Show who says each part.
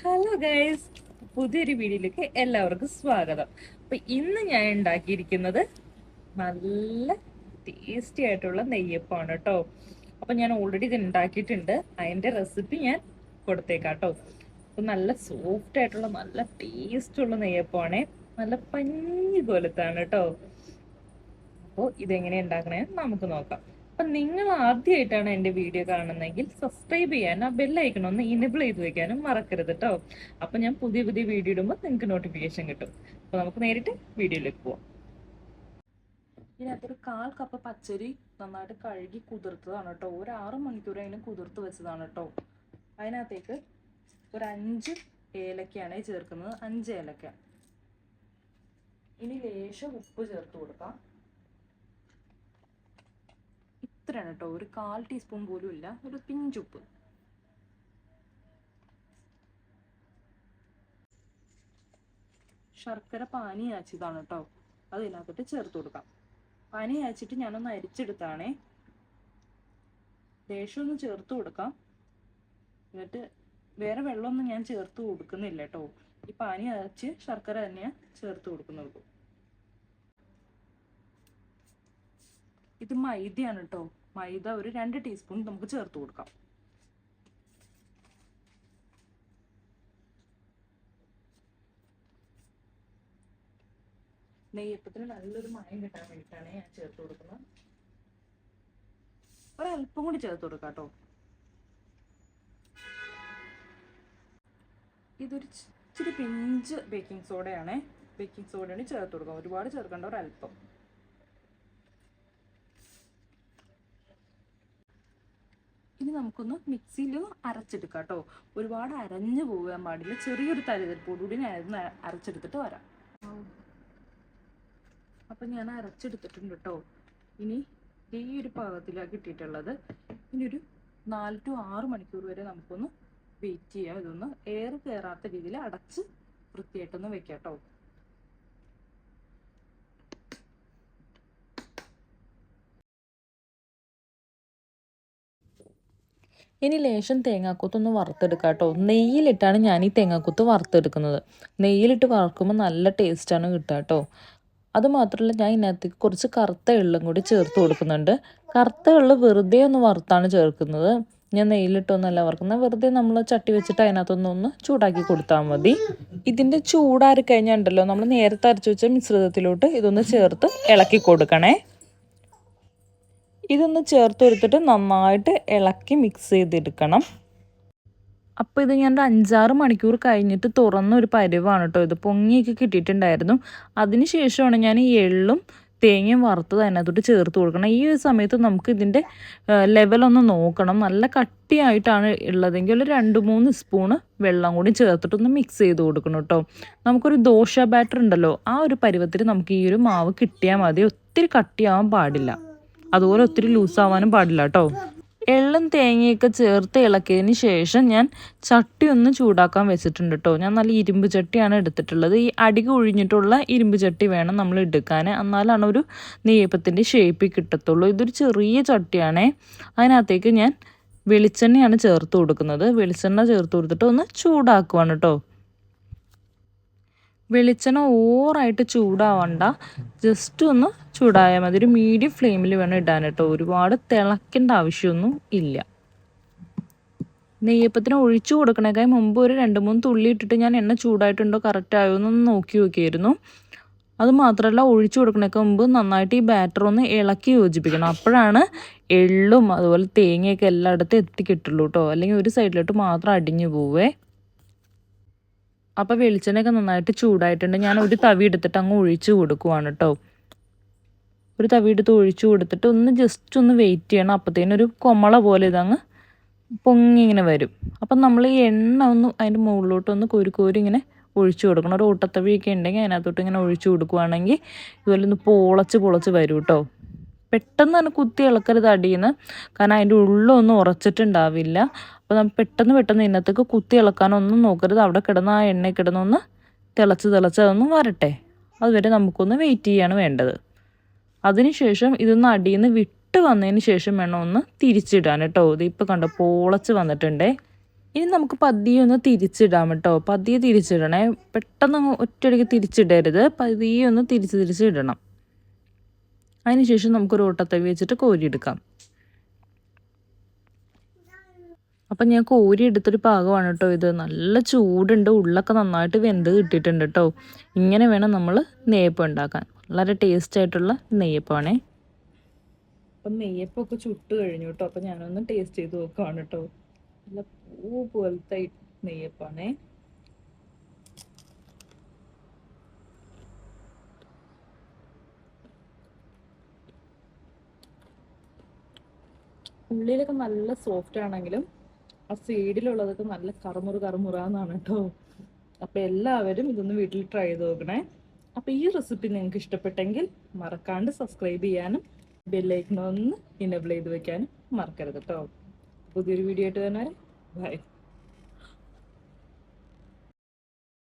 Speaker 1: Hello guys, പുതിയൊരു വീഡിയോയിലേക്ക് എല്ലാവർക്കും സ്വാഗതം. അപ്പൊ ഇന്ന് ഞാൻ ഉണ്ടാക്കിയിരിക്കുന്നത് നല്ല ടേസ്റ്റി ആയിട്ടുള്ള നെയ്യപ്പമാണ് കേട്ടോ. അപ്പൊ ഞാൻ ഓൾറെഡി ഇത് ഉണ്ടാക്കിയിട്ടുണ്ട്, അതിന്റെ റെസിപ്പി ഞാൻ കൊടുത്തേക്കാട്ടോ. അപ്പൊ നല്ല സോഫ്റ്റ് ആയിട്ടുള്ള നല്ല ടേസ്റ്റ് ഉള്ള നെയ്യപ്പമാണേ, നല്ല പഞ്ഞി പോലത്താണ് കേട്ടോ. അപ്പോൾ ഇതെങ്ങനെ ഉണ്ടാക്കണേന്ന് നമുക്ക് നോക്കാം. അപ്പൊ നിങ്ങൾ ആദ്യമായിട്ടാണ് എൻ്റെ വീഡിയോ കാണുന്നതെങ്കിൽ സബ്സ്ക്രൈബ് ചെയ്യാനും ആ ബെല്ലൈക്കൺ ഒന്ന് ഇനേബിൾ ചെയ്ത് വെക്കാനും മറക്കരുത് കേട്ടോ. അപ്പൊ ഞാൻ പുതിയ പുതിയ വീഡിയോ ഇടുമ്പോൾ നിങ്ങൾക്ക് നോട്ടിഫിക്കേഷൻ കിട്ടും. അപ്പൊ നമുക്ക് നേരിട്ട് വീഡിയോയിലേക്ക് പോവാം. ഇതിനകത്തൊരു 1/4 കപ്പ് പച്ചരി നന്നായിട്ട് കഴുകി കുതിർത്തതാണ് കേട്ടോ. ഒരു 6 മണിക്കൂർ അതിന് കുതിർത്ത് വെച്ചതാണ് കേട്ടോ. അതിനകത്തേക്ക് ഒരു 5 ഏലക്കയാണ് ചേർക്കുന്നത്, 5 ഏലക്ക. ഇനി ലേശം ഉപ്പ് ചേർത്ത് കൊടുക്കാം. ഇത്രയാണ് കേട്ടോ, ഒരു 1/4 ടീസ്പൂൺ പോലും ഇല്ല, ഒരു പിഞ്ചുപ്പ്. ശർക്കര പാനി കാച്ചിയതാണ് കേട്ടോ, അത് ഇതിനകത്തോട്ട് ചേർത്ത് കൊടുക്കാം. പാനി കാച്ചിട്ട് ഞാനൊന്ന് അരിച്ചെടുത്താണേ. ലേശം ഒന്ന് ചേർത്ത് കൊടുക്കാം. എന്നിട്ട് വേറെ വെള്ളമൊന്നും ഞാൻ ചേർത്ത് കൊടുക്കുന്നില്ല കേട്ടോ. ഈ പാനി കാച്ചി ശർക്കര തന്നെയാണ് ചേർത്ത് കൊടുക്കുന്നത്. ഇത് മൈദയാണ് കേട്ടോ. മൈദ ഒരു 2 ടീസ്പൂൺ നമുക്ക് ചേർത്ത് കൊടുക്കാം. നെയ്യപ്പത്തിന് നല്ലൊരു മയം കിട്ടാൻ വേണ്ടിയിട്ടാണ് ഞാൻ ചേർത്ത് കൊടുക്കുന്നത്. ഒരല്പം കൂടി ചേർത്ത് കൊടുക്കാം കേട്ടോ. ഇതൊരു ഇച്ചിരി പിഞ്ച് ബേക്കിംഗ് സോഡയാണ്. ബേക്കിംഗ് സോഡയാണ് ചേർത്ത് കൊടുക്കാം, ഒരുപാട് ചേർക്കേണ്ട, ഒരല്പം. ഇനി നമുക്കൊന്ന് മിക്സിയിൽ അരച്ചെടുക്കാം കേട്ടോ. ഒരുപാട് അരഞ്ഞു പോകാൻ പാടില്ല, ചെറിയൊരു തരിതരിപ്പോടുകൂടി ഞാൻ അരച്ചെടുത്തിട്ട് വരാം. അപ്പം ഞാൻ അരച്ചെടുത്തിട്ടുണ്ട് കേട്ടോ. ഇനി ഈ ഒരു പാകത്തിലാണ് കിട്ടിയിട്ടുള്ളത്. ഇനി ഒരു 4 to 6 മണിക്കൂർ വരെ നമുക്കൊന്ന് വെയിറ്റ് ചെയ്യാം. ഇതൊന്ന് എയർ കയറാത്ത രീതിയിൽ അടച്ച് വൃത്തിയായിട്ടൊന്ന് വെക്കാം കേട്ടോ. ഇനി ലേശം തേങ്ങാക്കൊത്തൊന്ന് വറുത്തെടുക്കാം കേട്ടോ. നെയ്യിലിട്ടാണ് ഞാൻ ഈ തേങ്ങാക്കൊത്ത് വറുത്തെടുക്കുന്നത്. നെയ്യിലിട്ട് വറുക്കുമ്പോൾ നല്ല ടേസ്റ്റാണ് കിട്ടുക കേട്ടോ. അതുമാത്രമല്ല, ഞാൻ ഇതിനകത്തേക്ക് കുറച്ച് കറുത്ത എള്ളും കൂടി ചേർത്ത് കൊടുക്കുന്നുണ്ട്. കറുത്ത എള്ള് വെറുതെ ഒന്ന് വറുത്താണ് ചേർക്കുന്നത്, ഞാൻ നെയ്യിലിട്ടൊന്നല്ല വറുക്കുന്നത്. വെറുതെ നമ്മൾ ചട്ടി വെച്ചിട്ട് അതിനകത്തൊന്ന് ചൂടാക്കി കൊടുത്താൽ മതി. ഇതിൻ്റെ ചൂടാറി കഴിഞ്ഞാൽ ഉണ്ടല്ലോ, നമ്മൾ നേരത്തെ അരച്ച് വെച്ച മിശ്രിതത്തിലോട്ട് ഇതൊന്ന് ചേർത്ത് ഇളക്കി കൊടുക്കണേ. ഇതൊന്ന് ചേർത്ത് കൊടുത്തിട്ട് നന്നായിട്ട് ഇളക്കി മിക്സ് ചെയ്തെടുക്കണം. അപ്പോൾ ഇത് ഞാൻ 5-6 മണിക്കൂർ കഴിഞ്ഞിട്ട് തുറന്നൊരു പരുവാണ് കേട്ടോ. ഇത് പൊങ്ങിയൊക്കെ കിട്ടിയിട്ടുണ്ടായിരുന്നു. അതിന് ശേഷമാണ് ഞാൻ ഈ എള്ളും തേങ്ങയും വറുത്തത് അതിനകത്തോട്ട് ചേർത്ത് കൊടുക്കണം. ഈ ഒരു സമയത്ത് നമുക്ക് ഇതിൻ്റെ ലെവലൊന്ന് നോക്കണം. നല്ല കട്ടിയായിട്ടാണ് ഉള്ളതെങ്കിൽ ഒരു 2-3 സ്പൂണ് വെള്ളം കൂടി ചേർത്തിട്ടൊന്ന് മിക്സ് ചെയ്ത് കൊടുക്കണം കേട്ടോ. നമുക്കൊരു ദോശ ബാറ്റർ ഉണ്ടല്ലോ, ആ ഒരു പരുവത്തിൽ നമുക്ക് ഈ ഒരു മാവ് കിട്ടിയാൽ മതി. ഒത്തിരി കട്ടിയാവാൻ പാടില്ല, അതുപോലെ ഒത്തിരി ലൂസാവാനും പാടില്ല കേട്ടോ. എള്ളും തേങ്ങയൊക്കെ ചേർത്ത് ഇളക്കിയതിന് ശേഷം ഞാൻ ചട്ടി ഒന്ന് ചൂടാക്കാൻ വെച്ചിട്ടുണ്ട് കേട്ടോ. ഞാൻ നല്ല ഇരുമ്പ് ചട്ടിയാണ് എടുത്തിട്ടുള്ളത്. ഈ അടിക ഒഴിഞ്ഞിട്ടുള്ള ഇരുമ്പ് ചട്ടി വേണം നമ്മൾ എടുക്കാൻ, എന്നാലാണ് ഒരു നെയ്യപ്പത്തിൻ്റെ ഷേപ്പിൽ കിട്ടത്തുള്ളൂ. ഇതൊരു ചെറിയ ചട്ടിയാണേ. അതിനകത്തേക്ക് ഞാൻ വെളിച്ചെണ്ണയാണ് ചേർത്ത് കൊടുക്കുന്നത്. വെളിച്ചെണ്ണ ചേർത്ത് കൊടുത്തിട്ട് ഒന്ന് ചൂടാക്കുവാണ് കേട്ടോ. വെളിച്ചെണ്ണ ഓവറായിട്ട് ചൂടാവണ്ട, ജസ്റ്റ് ഒന്ന് ചൂടായാൽ മതി. ഒരു മീഡിയം ഫ്ലെയിമിൽ വേണം ഇടാൻ കേട്ടോ. ഒരുപാട് തിളക്കേണ്ട ആവശ്യമൊന്നും ഇല്ല. നെയ്യപ്പത്തിന് ഒഴിച്ചു കൊടുക്കണേക്കായി മുമ്പ് ഒരു 2-3 തുള്ളി ഇട്ടിട്ട് ഞാൻ എണ്ണ ചൂടായിട്ടുണ്ടോ കറക്റ്റ് ആയോ എന്നൊന്ന് നോക്കി നോക്കിയായിരുന്നു. അത് മാത്രമല്ല, ഒഴിച്ചു കൊടുക്കണേക്ക് മുമ്പ് നന്നായിട്ട് ഈ ബാറ്റർ ഒന്ന് ഇളക്കി യോജിപ്പിക്കണം. അപ്പോഴാണ് എള്ളും അതുപോലെ തേങ്ങയൊക്കെ എല്ലായിടത്തും എത്തിക്കിട്ടുള്ളൂ കേട്ടോ. അല്ലെങ്കിൽ ഒരു സൈഡിലോട്ട് മാത്രം അടിഞ്ഞു പോവേ. അപ്പോൾ വെളിച്ചെണ്ണയൊക്കെ നന്നായിട്ട് ചൂടായിട്ടുണ്ട്. ഞാൻ ഒരു തവി എടുത്തിട്ട് അങ്ങ് ഒഴിച്ചു കൊടുക്കുവാണ് കേട്ടോ. ഒരു തവി എടുത്ത് ഒഴിച്ചു കൊടുത്തിട്ട് ഒന്ന് ജസ്റ്റ് ഒന്ന് വെയിറ്റ് ചെയ്യണം. അപ്പോഴത്തേനൊരു കൊമള പോലെ ഇതങ്ങ് പൊങ്ങി ഇങ്ങനെ വരും. അപ്പം നമ്മൾ ഈ എണ്ണ ഒന്ന് അതിൻ്റെ മുകളിലോട്ടൊന്ന് കോരി ഇങ്ങനെ ഒഴിച്ചു കൊടുക്കണം. ഒരു ഓട്ടത്തവിയൊക്കെ ഉണ്ടെങ്കിൽ അതിനകത്തോട്ട് ഇങ്ങനെ ഒഴിച്ചു കൊടുക്കുവാണെങ്കിൽ ഇതുപോലെ ഒന്ന് പൊളച്ച് വരും കേട്ടോ. പെട്ടെന്ന് തന്നെ കുത്തി ഇളക്കരുത് അടിയിൽ, കാരണം അതിൻ്റെ ഉള്ളൊന്നും ഉറച്ചിട്ടുണ്ടാവില്ല. അപ്പോൾ നമ്മൾ പെട്ടെന്ന് ഇതിനകത്തേക്ക് കുത്തി ഇളക്കാനൊന്നും നോക്കരുത്. അവിടെ കിടന്ന് ആ എണ്ണയിൽ കിടന്നൊന്ന് തിളച്ച് അതൊന്ന് വരട്ടെ. അതുവരെ നമുക്കൊന്ന് വെയിറ്റ് ചെയ്യാണ് വേണ്ടത്. അതിനുശേഷം ഇതൊന്ന് അടിയിൽ നിന്ന് വിട്ട് വന്നതിന് ശേഷം വേണം ഒന്ന് തിരിച്ചിടാൻ കേട്ടോ. ഇതിപ്പോൾ കണ്ടോ, പൊളച്ച് വന്നിട്ടുണ്ടേ. ഇനി നമുക്ക് പതിയെ ഒന്ന് തിരിച്ചിടാം കേട്ടോ. പതിയെ തിരിച്ചിടണേ, പെട്ടെന്ന് ഒറ്റയടിക്ക് തിരിച്ചിടരുത്, പതിയെ ഒന്ന് തിരിച്ചിടണം. അതിനുശേഷം നമുക്കൊരു ഓട്ടത്തവി വെച്ചിട്ട് കോരിയെടുക്കാം. അപ്പം ഞാൻ കോരി എടുത്തൊരു പാകമാണ് കേട്ടോ ഇത്. നല്ല ചൂടുണ്ട്, ഉള്ളൊക്കെ നന്നായിട്ട് വെന്ത് കിട്ടിയിട്ടുണ്ട് കേട്ടോ. ഇങ്ങനെ വേണം നമ്മൾ നെയ്യപ്പം ഉണ്ടാക്കാൻ. വളരെ ടേസ്റ്റ് ആയിട്ടുള്ള നെയ്യപ്പമാണേ. അപ്പം നെയ്യപ്പമൊക്കെ ചുട്ട് കഴിഞ്ഞു കേട്ടോ. അപ്പം ഞാനൊന്ന് ടേസ്റ്റ് ചെയ്ത് നോക്കുകയാണ് കേട്ടോ. നല്ല പൂ പോലത്തെ നെയ്യപ്പാണേ. ഉള്ളിലൊക്കെ നല്ല സോഫ്റ്റ് ആണെങ്കിലും ആ സൈഡിലുള്ളതൊക്കെ നല്ല കറുമുറാന്നാണ് കേട്ടോ. അപ്പം എല്ലാവരും ഇതൊന്ന് വീട്ടിൽ ട്രൈ ചെയ്ത് നോക്കണേ. അപ്പം ഈ റെസിപ്പി നിങ്ങൾക്ക് ഇഷ്ടപ്പെട്ടെങ്കിൽ മറക്കാണ്ട് സബ്സ്ക്രൈബ് ചെയ്യാനും ബെല്ലൈക്കൺ ഒന്ന് ഇനേബിൾ ചെയ്ത് വെക്കാനും മറക്കരുത് കേട്ടോ. പുതിയൊരു വീഡിയോ ആയിട്ട് തന്നെ ബൈ.